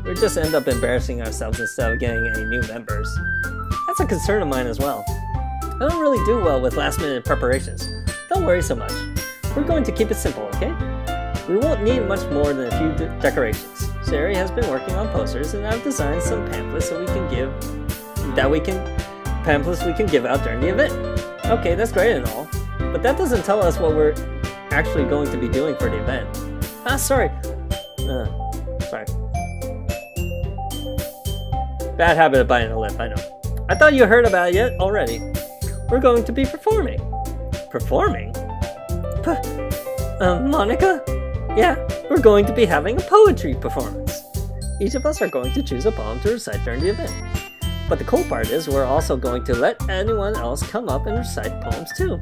We'll just end up embarrassing ourselves instead of getting any new members. That's a concern of mine as well. I don't really do well with last-minute preparations. Don't worry so much. We're going to keep it simple, okay? We won't need much more than a few decorations. Sayori has been working on posters, and I've designed some pamphlets we can give out during the event. Okay, that's great and all, but that doesn't tell us what we're actually going to be doing for the event. Sorry. Sorry. Bad habit of biting the lip, I know. I thought you heard about it yet already. We're going to be performing. Performing? Monika? Yeah, we're going to be having a poetry performance. Each of us are going to choose a poem to recite during the event. But the cool part is we're also going to let anyone else come up and recite poems too.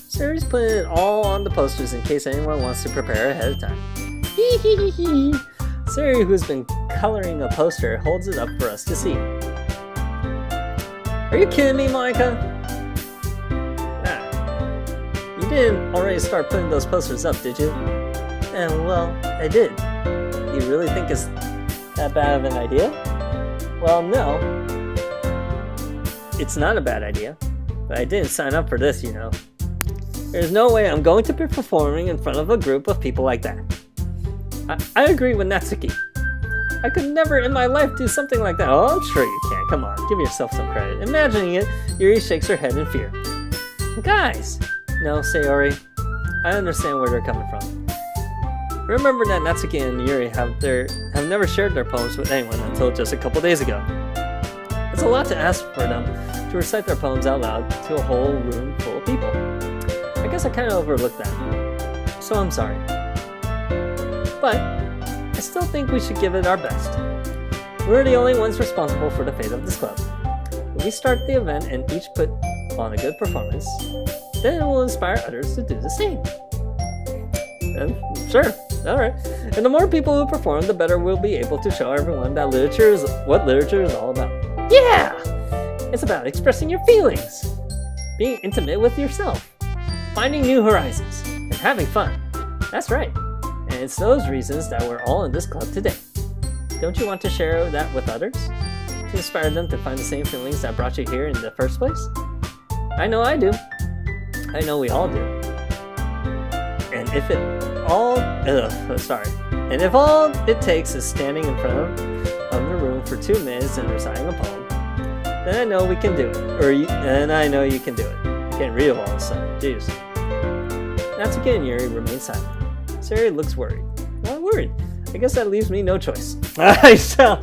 Sayori's putting it all on the posters in case anyone wants to prepare ahead of time. Hee hee hee hee. Sayori, who's been coloring a poster, holds it up for us to see. Are you kidding me, Monika? You didn't already start putting those posters up, did you? Well, I did. You really think it's that bad of an idea? Well, no. It's not a bad idea, but I didn't sign up for this, you know. There's no way I'm going to be performing in front of a group of people like that. I agree with Natsuki. I could never in my life do something like that. Oh, I'm sure you can. Come on, give yourself some credit. Imagining it, Yuri shakes her head in fear. Guys! No, Sayori. I understand where they're coming from. Remember that Natsuki and Yuri have never shared their poems with anyone until just a couple days ago. It's a lot to ask for them to recite their poems out loud to a whole room full of people. I guess I kind of overlooked that, so I'm sorry. But I still think we should give it our best. We're the only ones responsible for the fate of this club. If we start the event and each put on a good performance, then it will inspire others to do the same. Sure, alright. And the more people who perform, the better we'll be able to show everyone that what literature is all about. Yeah! It's about expressing your feelings, being intimate with yourself, finding new horizons, and having fun. That's right. And it's those reasons that we're all in this club today. Don't you want to share that with others? To inspire them to find the same feelings that brought you here in the first place? I know I do. I know we all do. And if all it takes is standing in front of the room for 2 minutes and reciting a poem, then I know we can do it. And I know you can do it. I can't read all of a sudden. Jeez. Natsuki and Yuri remain silent. Sayori looks worried. Not worried. I guess that leaves me no choice. I shall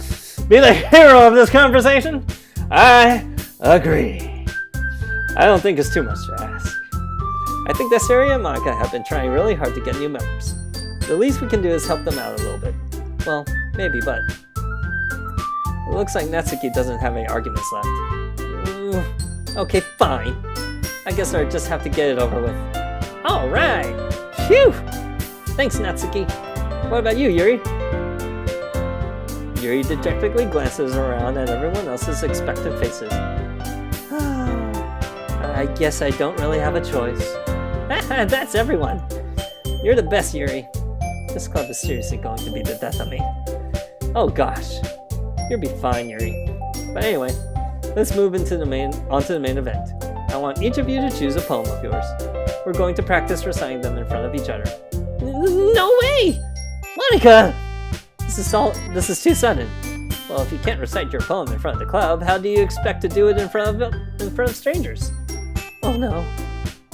be the hero of this conversation. I agree. I don't think it's too much to ask. I think that Sayori and Monica have been trying really hard to get new members. The least we can do is help them out a little bit. Well, maybe, but it looks like Natsuki doesn't have any arguments left. Okay, fine. I guess I just have to get it over with. Alright! Phew! Thanks, Natsuki. What about you, Yuri? Yuri dejectedly glances around at everyone else's expectant faces. I guess I don't really have a choice. That's everyone! You're the best, Yuri. This club is seriously going to be the death of me. Oh gosh. You'll be fine, Yuri. But anyway, let's move onto the main event. I want each of you to choose a poem of yours. We're going to practice reciting them in front of each other. No way! Monica! This is too sudden. Well, if you can't recite your poem in front of the club, how do you expect to do it in front of strangers? Oh no.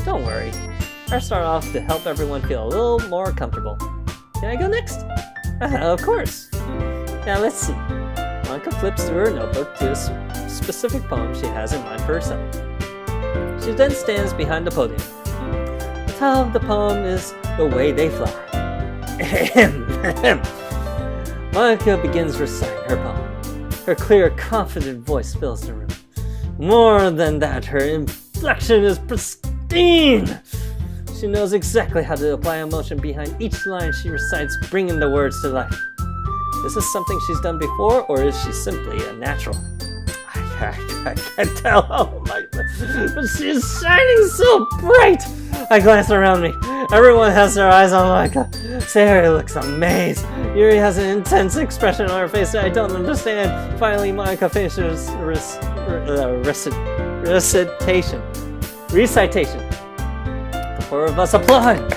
Don't worry. I'll start off to help everyone feel a little more comfortable. Can I go next? Of course. Now let's see. Monica flips through her notebook to a specific poem she has in mind for herself. She then stands behind the podium. The title of the poem is The Way They Fly. Monica begins reciting her poem. Her clear, confident voice fills the room. More than that, her inflection is pristine. She knows exactly how to apply emotion behind each line she recites, bringing the words to life. Is this something she's done before, or is she simply a natural? I can't tell. Oh my God. But she is shining so bright. I glance around me. Everyone has their eyes on Monica. Sayori looks amazed. Yuri has an intense expression on her face that I don't understand. Finally, Monica finishes recitation. The four of us applaud.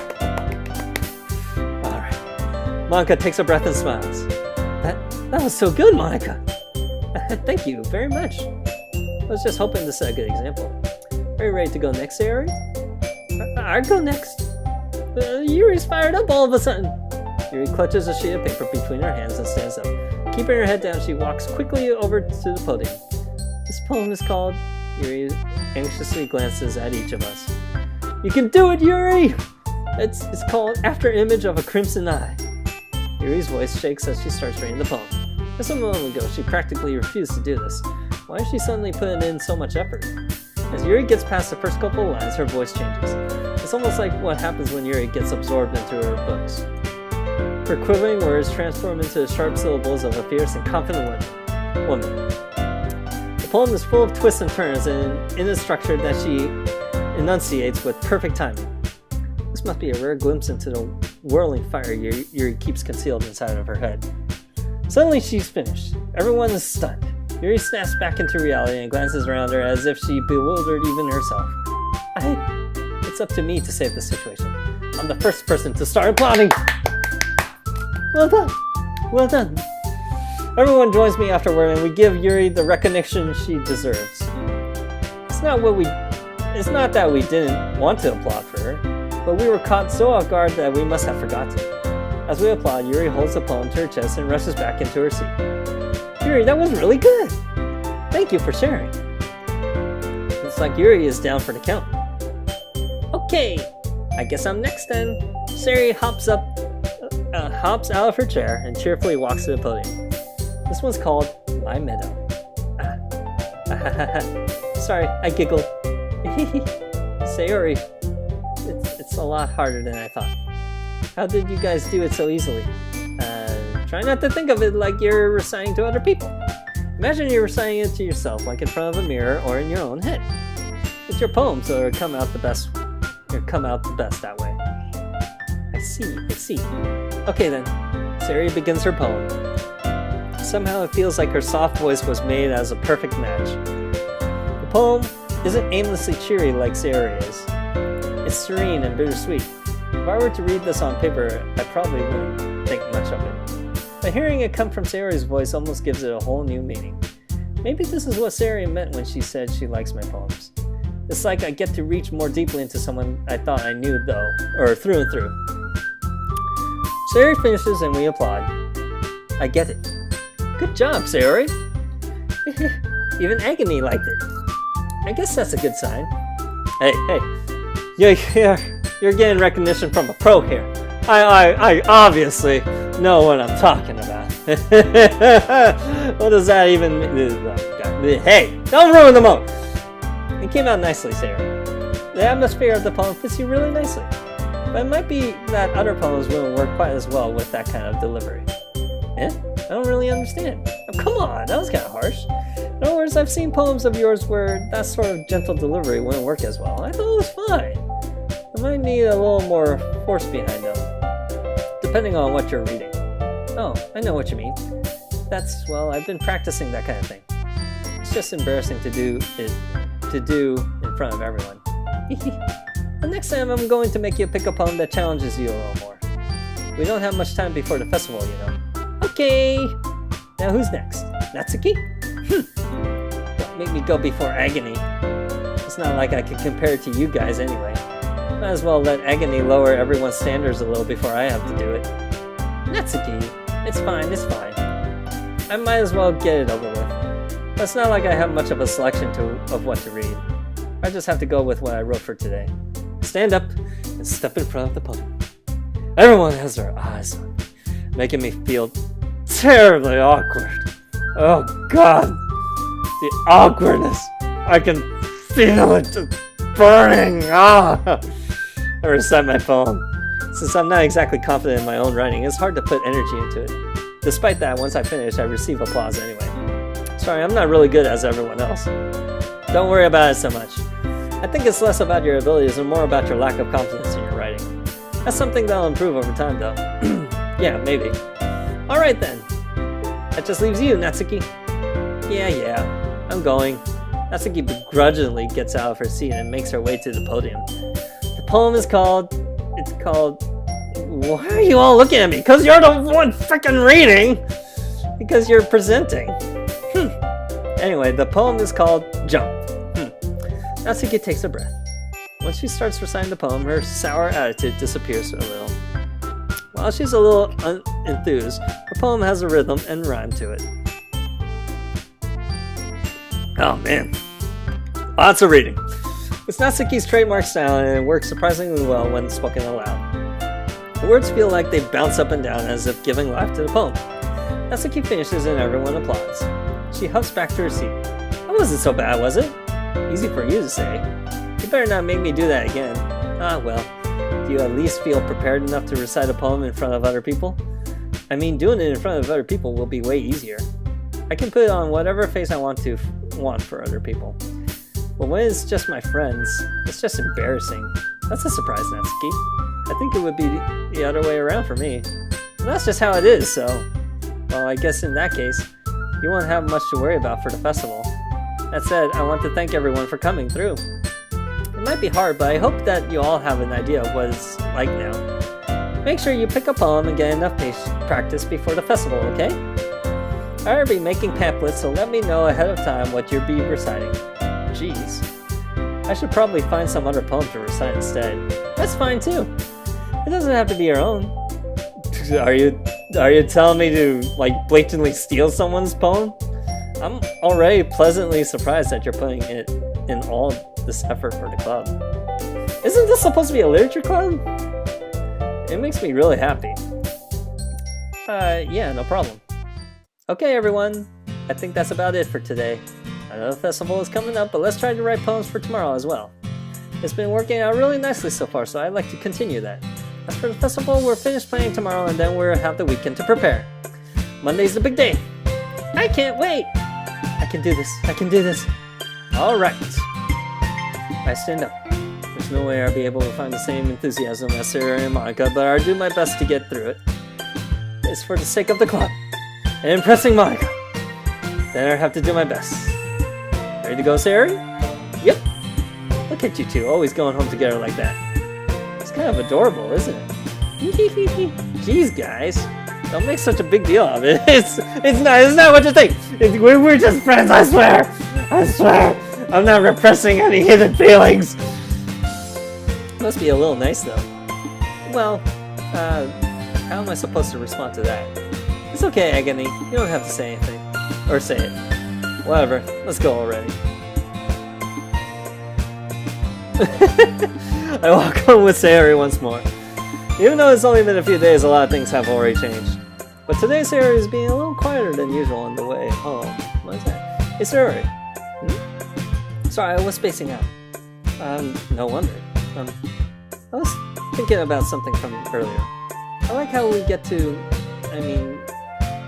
Alright. Monica takes a breath and smiles. That was so good, Monica. Thank you very much. I was just hoping to set a good example. Are you ready to go next, Sayori? I'll go next. Yuri's fired up all of a sudden. Yuri clutches a sheet of paper between her hands and stands up. Keeping her head down, she walks quickly over to the podium. This poem is called... Yuri anxiously glances at each of us. You can do it, Yuri! It's called After Image of a Crimson Eye. Yuri's voice shakes as she starts reading the poem. Just a moment ago, she practically refused to do this. Why is she suddenly putting in so much effort? As Yuri gets past the first couple of lines, her voice changes. It's almost like what happens when Yuri gets absorbed into her books. Her quivering words transform into the sharp syllables of a fierce and confident woman. The poem is full of twists and turns and in a structure that she enunciates with perfect timing. This must be a rare glimpse into the whirling fire Yuri keeps concealed inside of her head. Suddenly she's finished. Everyone is stunned. Yuri snaps back into reality and glances around her as if she bewildered even herself. It's up to me to save the situation. I'm the first person to start applauding! Well done! Well done! Everyone joins me afterward and we give Yuri the recognition she deserves. It's not that we didn't want to applaud for her, but we were caught so off guard that we must have forgotten. As we applaud, Yuri holds the poem to her chest and rushes back into her seat. Yuri, that was really good! Thank you for sharing. Looks like Yuri is down for the count. Okay, I guess I'm next then. Sayori hops out of her chair and cheerfully walks to the podium. This one's called My Meadow. Sorry, I giggled. Sayori, it's a lot harder than I thought. How did you guys do it so easily? Try not to think of it like you're reciting to other people. Imagine you're reciting it to yourself, like in front of a mirror or in your own head. It's your poem, so it'll come out the best that way. I see. Okay then, Sayori begins her poem. Somehow it feels like her soft voice was made as a perfect match. The poem isn't aimlessly cheery like Sayori is. It's serene and bittersweet. If I were to read this on paper, I probably wouldn't think much of it. But hearing it come from Sayori's voice almost gives it a whole new meaning. Maybe this is what Sayori meant when she said she likes my poems. It's like I get to reach more deeply into someone I thought I knew through and through. Sayori finishes and we applaud. I get it. Good job, Sayori! Even Agony liked it. I guess that's a good sign. Hey, you're getting recognition from a pro here. I obviously know what I'm talking about. What does that even mean? Hey, don't ruin the moment. It came out nicely, Sayori. The atmosphere of the poem fits you really nicely. But it might be that other poems wouldn't work quite as well with that kind of delivery. Eh? I don't really understand. Oh, come on, that was kind of harsh. In other words, I've seen poems of yours where that sort of gentle delivery wouldn't work as well. I thought it was fine. It might need a little more force behind them, depending on what you're reading. Oh, I know what you mean. Well, I've been practicing that kind of thing. It's just embarrassing to do in front of everyone. The next time I'm going to make you pick a poem that challenges you a little more. We don't have much time before the festival, you know. Okay. Now who's next? Natsuki? Don't make me go before Agony. It's not like I could compare it to you guys anyway. Might as well let Agony lower everyone's standards a little before I have to do it. Natsuki, it's fine. I might as well get it over with. But it's not like I have much of a selection of what to read. I just have to go with what I wrote for today. Stand up and step in front of the podium. Everyone has their eyes on me, making me feel terribly awkward. Oh God, the awkwardness. I can feel it just burning. I recite my poem. Since I'm not exactly confident in my own writing, it's hard to put energy into it. Despite that, once I finish, I receive applause anyway. Sorry, I'm not really good as everyone else. Don't worry about it so much. I think it's less about your abilities and more about your lack of confidence in your writing. That's something that'll improve over time, though. Yeah, maybe. Alright then. That just leaves you, Natsuki. Yeah, I'm going. Natsuki begrudgingly gets out of her seat and makes her way to the podium. The poem is called... Why are you all looking at me? Because you're the one freaking reading! Because you're presenting. Anyway, the poem is called Jump. Natsuki takes a breath. When she starts reciting the poem, her sour attitude disappears a little. While she's a little enthused, her poem has a rhythm and rhyme to it. Oh man, lots of reading. It's Natsuki's trademark style and it works surprisingly well when spoken aloud. The words feel like they bounce up and down as if giving life to the poem. Natsuki finishes and everyone applauds. She huffs back to her seat. That wasn't so bad, was it? Easy for you to say. You better not make me do that again. Ah well, do you at least feel prepared enough to recite a poem in front of other people? I mean, doing it in front of other people will be way easier. I can put on whatever face I want for other people. But when it's just my friends, it's just embarrassing. That's a surprise, Natsuki. I think it would be the other way around for me. And that's just how it is, so... Well, I guess in that case, you won't have much to worry about for the festival. That said, I want to thank everyone for coming through. It might be hard, but I hope that you all have an idea of what it's like now. Make sure you pick a poem and get enough practice before the festival, okay? I'll be making pamphlets, so let me know ahead of time what you'll be reciting. Jeez. I should probably find some other poem to recite instead. That's fine too. It doesn't have to be your own. Are you telling me to, like, blatantly steal someone's poem? I'm already pleasantly surprised that you're putting it in all this effort for the club. Isn't this supposed to be a literature club? It makes me really happy. Yeah, no problem. Okay, everyone. I think that's about it for today. I know the festival is coming up, but let's try to write poems for tomorrow as well. It's been working out really nicely so far, so I'd like to continue that. As for the festival, we're finished playing tomorrow and then we'll have the weekend to prepare. Monday's the big day. I can't wait. I can do this. Alright. I stand up. There's no way I'll be able to find the same enthusiasm as Sayori and Monica, but I'll do my best to get through it. It's for the sake of the club. And impressing Monica. Then I have to do my best. Ready to go, Sayori? Yep. Look at you two, always going home together like that. It's kind of adorable, isn't it? Jeez, guys. Don't make such a big deal of it. It's not what you think. We're just friends, I swear. I'm not repressing any hidden feelings. Must be a little nice, though. Well, how am I supposed to respond to that? It's okay, Agony. You don't have to say anything. Or say it. Whatever. Let's go already. I walk home with Sayori once more. Even though it's only been a few days, a lot of things have already changed. But today Sayori is being a little quieter than usual on the way home. What is that? Hey Sayori. Sorry, I was spacing out. No wonder. I was thinking about something from earlier. I like how we get to...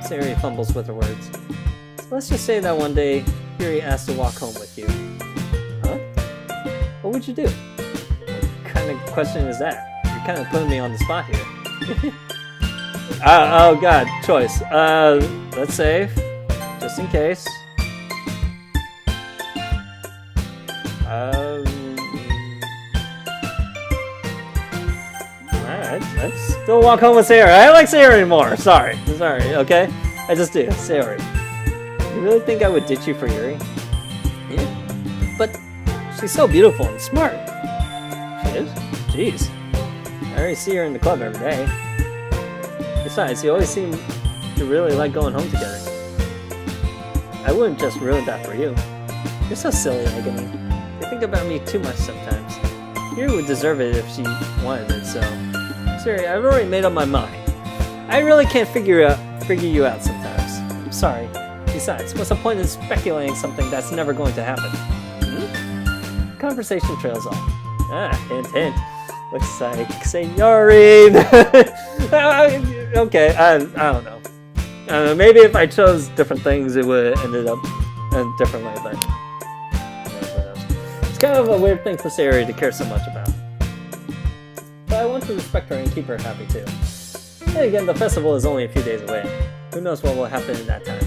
Sayori fumbles with her words. So let's just say that one day, Yuri asked to walk home with you. Huh? What would you do? What kind of question is that? You're kind of putting me on the spot here. Oh god, choice. Let's save. Just in case. Alright, let's still walk home with Sayori. I like Sayori more. Sorry, okay? I just do. Sayori. You really think I would ditch you for Yuri? Yeah. But she's so beautiful and smart. She is? Jeez. I already see her in the club every day. Besides, you always seem to really like going home together. I wouldn't just ruin that for you. You're so silly, Agony. You think about me too much sometimes. Yuri would deserve it if she wanted it, so... Sorry, I've already made up my mind. I really can't figure you out sometimes. I'm sorry. Besides, what's the point in speculating something that's never going to happen? Conversation trails off. Hint, hint. Looks like Sayori. Okay, I don't know. Maybe if I chose different things, it would have ended up a different way, but... It's kind of a weird thing for Sayori to care so much about. But I want to respect her and keep her happy too. And again, the festival is only a few days away. Who knows what will happen in that time.